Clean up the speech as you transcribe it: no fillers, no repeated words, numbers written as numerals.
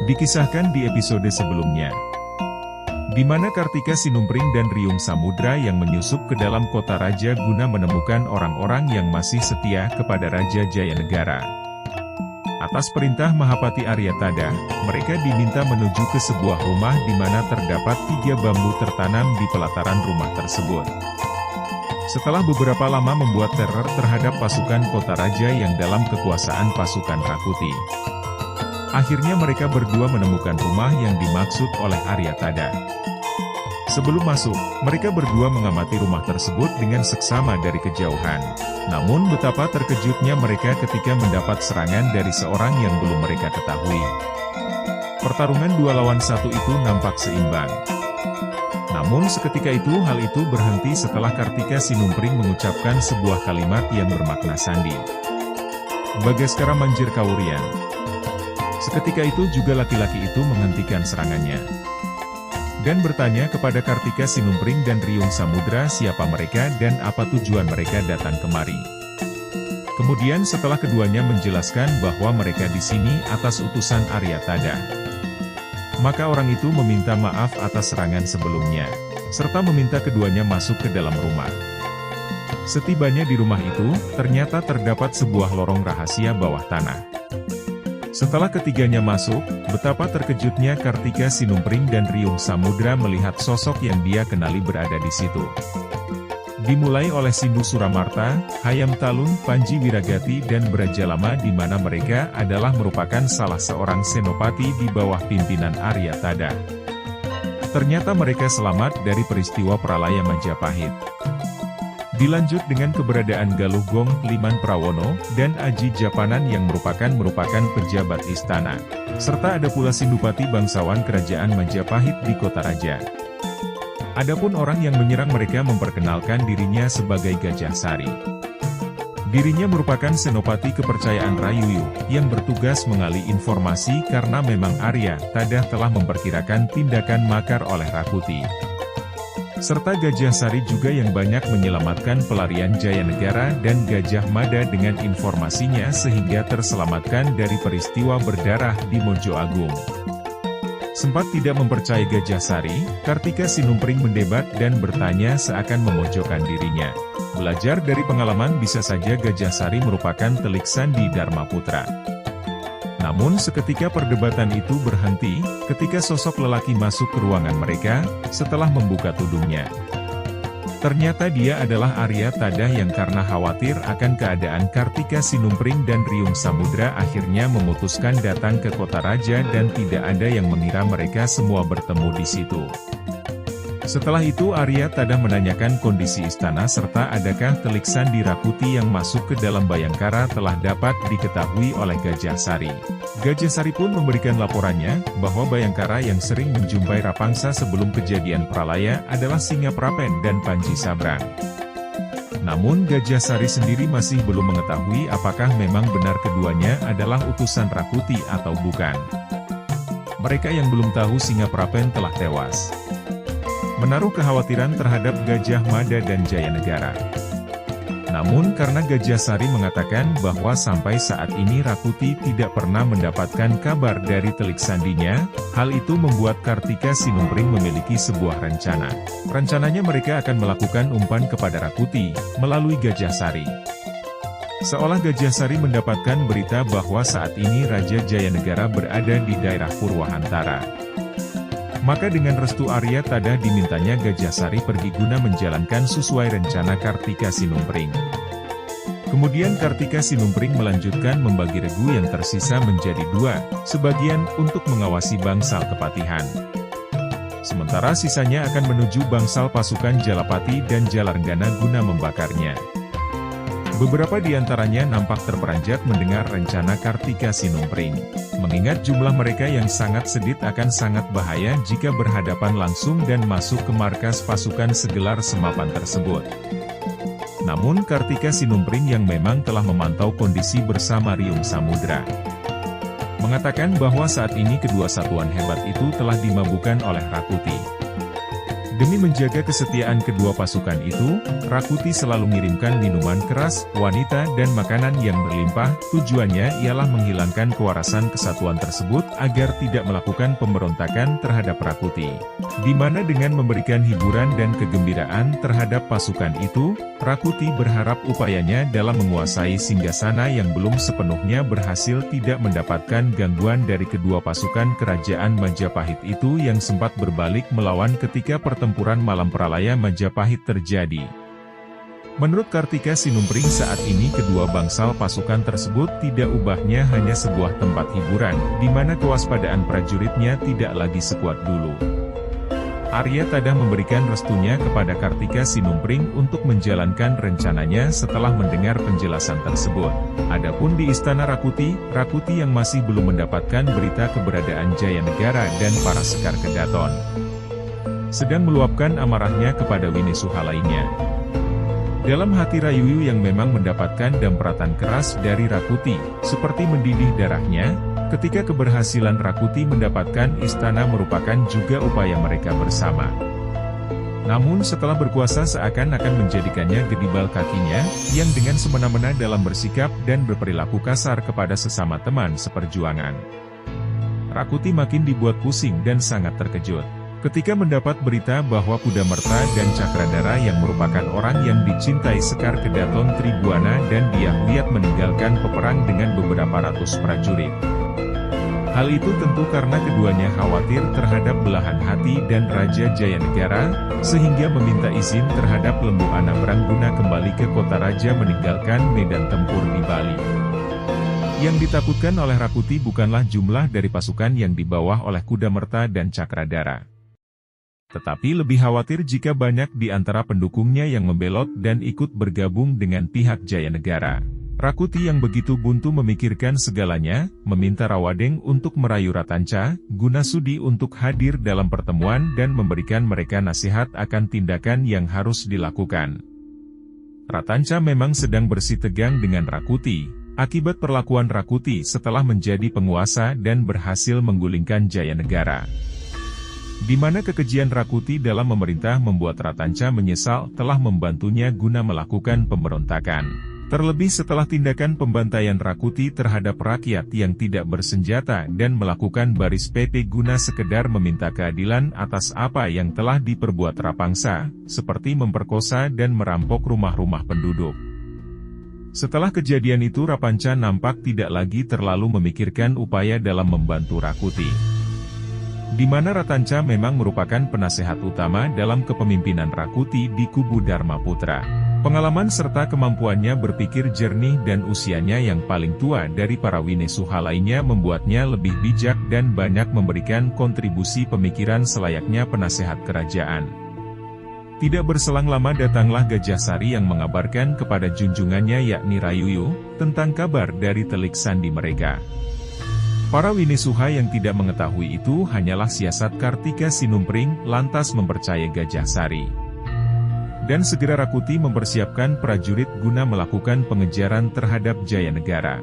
Dikisahkan di episode sebelumnya, di mana Kartika Sinumpring dan Riung Samudra yang menyusup ke dalam kota raja guna menemukan orang-orang yang masih setia kepada Raja Jayanegara. Atas perintah Mahapati Aryatada, mereka diminta menuju ke sebuah rumah di mana terdapat 3 bambu tertanam di pelataran rumah tersebut. Setelah beberapa lama membuat teror terhadap pasukan kota raja yang dalam kekuasaan pasukan Rakuti, akhirnya mereka berdua menemukan rumah yang dimaksud oleh Aryatada. Sebelum masuk, mereka berdua mengamati rumah tersebut dengan seksama dari kejauhan. Namun betapa terkejutnya mereka ketika mendapat serangan dari seorang yang belum mereka ketahui. Pertarungan 2 lawan 1 itu nampak seimbang. Namun seketika itu hal itu berhenti setelah Kartika Sinumpring mengucapkan sebuah kalimat yang bermakna sandi. Bagaskara Manjir Kawurian. Seketika itu juga laki-laki itu menghentikan serangannya dan bertanya kepada Kartika Sinumpring dan Riung Samudra siapa mereka dan apa tujuan mereka datang kemari. Kemudian setelah keduanya menjelaskan bahwa mereka di sini atas utusan Aryatada, maka orang itu meminta maaf atas serangan sebelumnya, serta meminta keduanya masuk ke dalam rumah. Setibanya di rumah itu, ternyata terdapat sebuah lorong rahasia bawah tanah. Setelah ketiganya masuk, betapa terkejutnya Kartika Sinumpring dan Riung Samudra melihat sosok yang dia kenali berada di situ. Dimulai oleh Sindu Suramarta, Hayam Talun, Panji Wiragati dan Brajalama di mana mereka adalah merupakan salah seorang senopati di bawah pimpinan Aryatada. Ternyata mereka selamat dari peristiwa Pralaya Majapahit. Dilanjut dengan keberadaan Galuh Gong, Liman Prawono, dan Aji Japanan yang merupakan pejabat istana. Serta ada pula Sindupati bangsawan kerajaan Majapahit di kota raja. Adapun orang yang menyerang mereka memperkenalkan dirinya sebagai Gajah Sari. Dirinya merupakan senopati kepercayaan Rayuyu, yang bertugas mengali informasi karena memang Aryatada telah memperkirakan tindakan makar oleh Rakuti. Serta Gajah Sari juga yang banyak menyelamatkan pelarian Jayanegara dan Gajah Mada dengan informasinya sehingga terselamatkan dari peristiwa berdarah di Mojo Agung. Sempat tidak mempercayai Gajah Sari, Kartika Sinumpring mendebat dan bertanya seakan memojokkan dirinya. Belajar dari pengalaman bisa saja Gajah Sari merupakan telik sandi Dharma Putra. Namun seketika perdebatan itu berhenti, ketika sosok lelaki masuk ke ruangan mereka, setelah membuka tudungnya. Ternyata dia adalah Aryatada yang karena khawatir akan keadaan Kartika Sinumpring dan Riung Samudra akhirnya memutuskan datang ke kota raja dan tidak ada yang mengira mereka semua bertemu di situ. Setelah itu Aryatada menanyakan kondisi istana serta adakah telik sandi Rakuti yang masuk ke dalam Bayangkara telah dapat diketahui oleh Gajah Sari. Gajah Sari pun memberikan laporannya, bahwa Bayangkara yang sering menjumpai Rapangsa sebelum kejadian Pralaya adalah Singaprapen dan Panji Sabrang. Namun Gajah Sari sendiri masih belum mengetahui apakah memang benar keduanya adalah utusan Rakuti atau bukan. Mereka yang belum tahu Singaprapen telah tewas, menaruh kekhawatiran terhadap Gajah Mada dan Jayanegara. Namun karena Gajah Sari mengatakan bahwa sampai saat ini Rakuti tidak pernah mendapatkan kabar dari telik sandinya, hal itu membuat Kartika Sinumpring memiliki sebuah rencana. Rencananya mereka akan melakukan umpan kepada Rakuti, melalui Gajah Sari. Seolah Gajah Sari mendapatkan berita bahwa saat ini Raja Jayanegara berada di daerah Purwahantara. Maka dengan restu Aryatada dimintanya Gajah Sari pergi guna menjalankan sesuai rencana Kartika Sinumpring. Kemudian Kartika Sinumpring melanjutkan membagi regu yang tersisa menjadi 2, sebagian untuk mengawasi bangsal Kepatihan. Sementara sisanya akan menuju bangsal pasukan Jalapati dan Jalargana guna membakarnya. Beberapa di antaranya nampak terperanjat mendengar rencana Kartika Sinumpring, mengingat jumlah mereka yang sangat sedikit akan sangat bahaya jika berhadapan langsung dan masuk ke markas pasukan segelar semapan tersebut. Namun Kartika Sinumpring yang memang telah memantau kondisi bersama Riung Samudra, mengatakan bahwa saat ini kedua satuan hebat itu telah dimabukkan oleh Rakuti. Demi menjaga kesetiaan kedua pasukan itu, Rakuti selalu mengirimkan minuman keras, wanita dan makanan yang berlimpah. Tujuannya ialah menghilangkan kewarasan kesatuan tersebut agar tidak melakukan pemberontakan terhadap Rakuti. Di mana dengan memberikan hiburan dan kegembiraan terhadap pasukan itu, Rakuti berharap upayanya dalam menguasai singgasana yang belum sepenuhnya berhasil tidak mendapatkan gangguan dari kedua pasukan kerajaan Majapahit itu yang sempat berbalik melawan ketika pertempuran Malampralaya Majapahit terjadi. Menurut Kartika Sinumpring saat ini kedua bangsal pasukan tersebut tidak ubahnya hanya sebuah tempat hiburan, di mana kewaspadaan prajuritnya tidak lagi sekuat dulu. Arya Tadah memberikan restunya kepada Kartika Sinumpring untuk menjalankan rencananya setelah mendengar penjelasan tersebut. Adapun di Istana Rakuti, Rakuti yang masih belum mendapatkan berita keberadaan Jayanegara dan para Sekar Kedaton sedang meluapkan amarahnya kepada Winesuha lainnya. Dalam hati Rayuyu yang memang mendapatkan dampratan keras dari Rakuti, seperti mendidih darahnya, ketika keberhasilan Rakuti mendapatkan istana merupakan juga upaya mereka bersama. Namun setelah berkuasa seakan-akan menjadikannya gedibal kakinya, yang dengan semena-mena dalam bersikap dan berperilaku kasar kepada sesama teman seperjuangan. Rakuti makin dibuat pusing dan sangat terkejut ketika mendapat berita bahwa Kudamerta dan Cakradara yang merupakan orang yang dicintai Sekar Kedaton Tribuana dan Dyah meninggalkan peperang dengan beberapa ratus prajurit. Hal itu tentu karena keduanya khawatir terhadap belahan hati dan Raja Jayanegara, sehingga meminta izin terhadap Lembu Anabrangguna kembali ke kota raja meninggalkan medan tempur di Bali. Yang ditakutkan oleh Rakuti bukanlah jumlah dari pasukan yang dibawa oleh Kudamerta dan Cakradara, tetapi lebih khawatir jika banyak di antara pendukungnya yang membelot dan ikut bergabung dengan pihak Jayanegara. Rakuti yang begitu buntu memikirkan segalanya, meminta Rawadeng untuk merayu Ratanca, Gunasudi untuk hadir dalam pertemuan dan memberikan mereka nasihat akan tindakan yang harus dilakukan. Ratanca memang sedang bersitegang dengan Rakuti, akibat perlakuan Rakuti setelah menjadi penguasa dan berhasil menggulingkan Jayanegara. Di mana kekejian Rakuti dalam memerintah membuat Ratanca menyesal telah membantunya guna melakukan pemberontakan. Terlebih setelah tindakan pembantaian Rakuti terhadap rakyat yang tidak bersenjata dan melakukan baris PT guna sekedar meminta keadilan atas apa yang telah diperbuat Rapangsa, seperti memperkosa dan merampok rumah-rumah penduduk. Setelah kejadian itu Rapanca nampak tidak lagi terlalu memikirkan upaya dalam membantu Rakuti. Di mana Ratanca memang merupakan penasehat utama dalam kepemimpinan Rakuti di kubu Dharmaputra. Pengalaman serta kemampuannya berpikir jernih dan usianya yang paling tua dari para Winesuha lainnya membuatnya lebih bijak dan banyak memberikan kontribusi pemikiran selayaknya penasehat kerajaan. Tidak berselang lama datanglah Gajahsari yang mengabarkan kepada junjungannya yakni Rayuyu, tentang kabar dari telik sandi mereka. Para Winesuha yang tidak mengetahui itu hanyalah siasat Kartika Sinumpring, lantas mempercayai Gajahsari. Dan segera Rakuti mempersiapkan prajurit guna melakukan pengejaran terhadap Jayanegara.